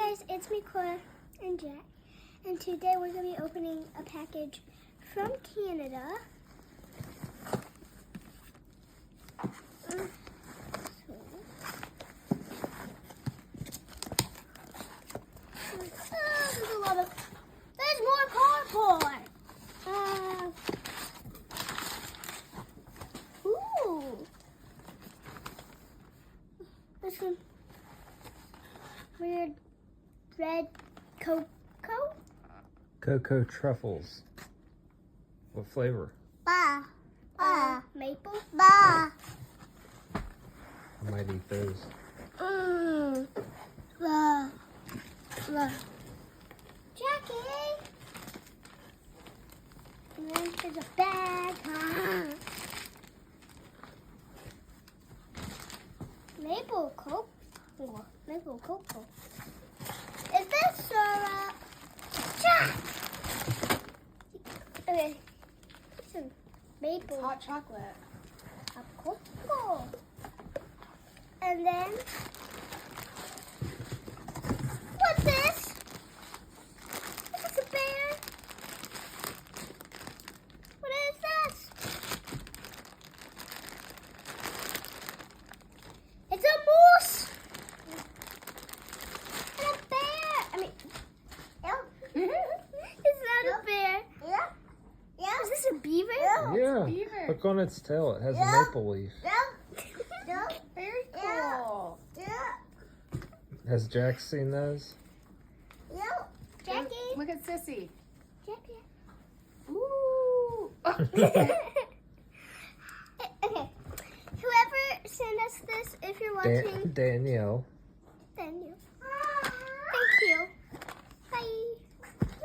guys, it's me, Cora, and Jack, and today we're going to be opening a package from Canada. There's more cardboard. Ooh. This one. Weird red cocoa. Cocoa truffles. What flavor? Maple. I might eat those. Jackie. And then there's a bag. Maple cocoa. Maple cocoa. Is this syrup? Jack. Okay. Some maple. Hot chocolate. Hot cocoa. And then what's this? Is this a bear? What is this? It's a moose and a bear. I mean, it's not a bear. Is this a beaver? Yeah. beaver. Look on its tail. It has a maple leaf. Very cool. Has Jack seen those? Jackie. Look at Sissy. Jackie. Ooh. Okay. Whoever sent us this, if you're watching, Danielle. then you.